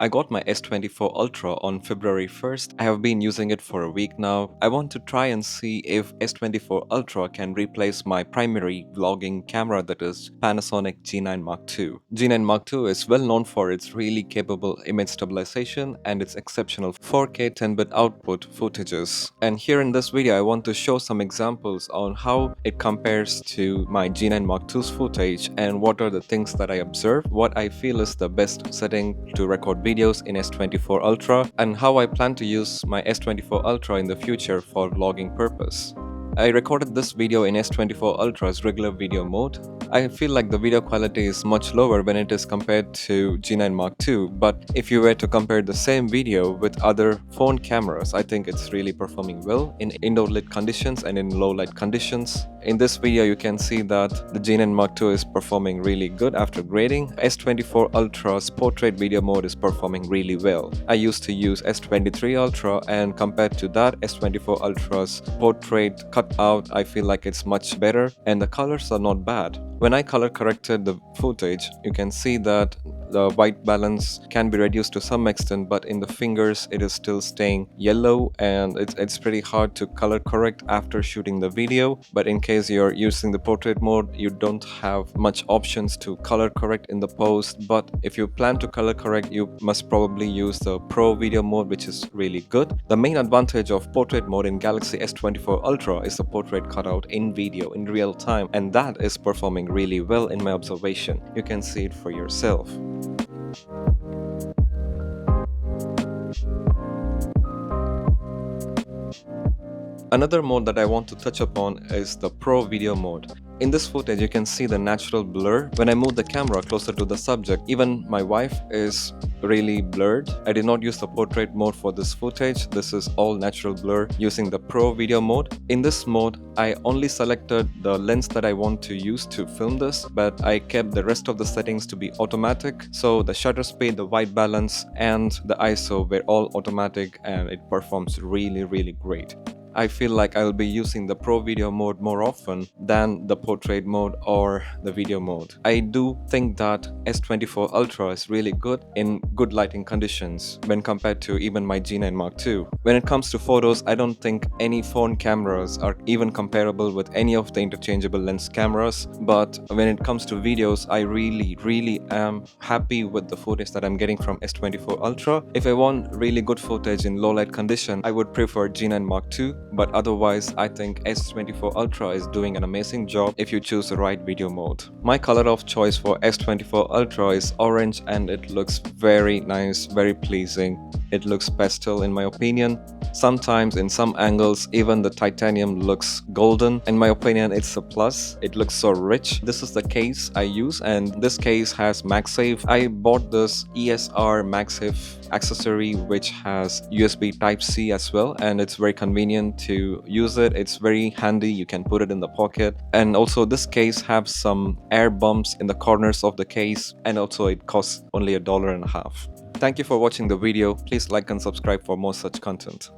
I got my S24 Ultra on February 1st. I have been using it for a week now. I want to try and see if S24 Ultra can replace my primary vlogging camera, that is Panasonic G9 Mark II. G9 Mark II is well known for its really capable image stabilization and its exceptional 4K 10-bit output footages. And here in this video I want to show some examples on how it compares to my G9 Mark II's footage and what are the things that I observe, what I feel is the best setting to record videos in S24 Ultra, and how I plan to use my S24 Ultra in the future for vlogging purpose. I recorded this video in S24 Ultra's regular video mode. I feel like the video quality is much lower when it is compared to G9 Mark II, but if you were to compare the same video with other phone cameras, I think it's really performing well in indoor lit conditions and in low light conditions. In this video you can see that the G9 Mark II is performing really good after grading. S24 Ultra's portrait video mode is performing really well. I used to use S23 Ultra, and compared to that, S24 Ultra's portrait cutout, I feel like it's much better and the colors are not bad. When I color corrected the footage, you can see that the white balance can be reduced to some extent, but in the fingers it is still staying yellow, and it's pretty hard to color correct after shooting the video. But in case you're using the portrait mode, you don't have much options to color correct in the post. But if you plan to color correct, you must probably use the Pro video mode, which is really good. The main advantage of portrait mode in Galaxy S24 Ultra is the portrait cutout in video in real time, and that is performing really well in my observation. You can see it for yourself. Another mode that I want to touch upon is the Pro video mode. In this footage you can see the natural blur. When I move the camera closer to the subject, even my wife is really blurred. I did not use the portrait mode for this footage. This is all natural blur using the Pro video mode. In this mode, I only selected the lens that I want to use to film this, but I kept the rest of the settings to be automatic. So the shutter speed, the white balance, and the ISO were all automatic, and it performs really great. I feel like I'll be using the Pro video mode more often than the portrait mode or the video mode. I do think that S24 Ultra is really good in good lighting conditions when compared to even my G9 Mark II. When it comes to photos, I don't think any phone cameras are even comparable with any of the interchangeable lens cameras, but when it comes to videos, I really am happy with the footage that I'm getting from S24 Ultra. If I want really good footage in low light condition, I would prefer G9 Mark II. But otherwise, I think S24 Ultra is doing an amazing job if you choose the right video mode. My color of choice for S24 Ultra is orange, and it looks very nice, very pleasing. It looks pastel in my opinion. Sometimes in some angles even the titanium looks golden. In my opinion, it's a plus. It looks so rich. This is the case I use, and this case has MagSafe. I bought this ESR MagSafe accessory which has USB Type-C as well, and it's very convenient to use it. It's very handy. You can put it in the pocket, and also this case has some air bumps in the corners of the case, and also it costs only $1.50. Thank you for watching the video. Please like and subscribe for more such content.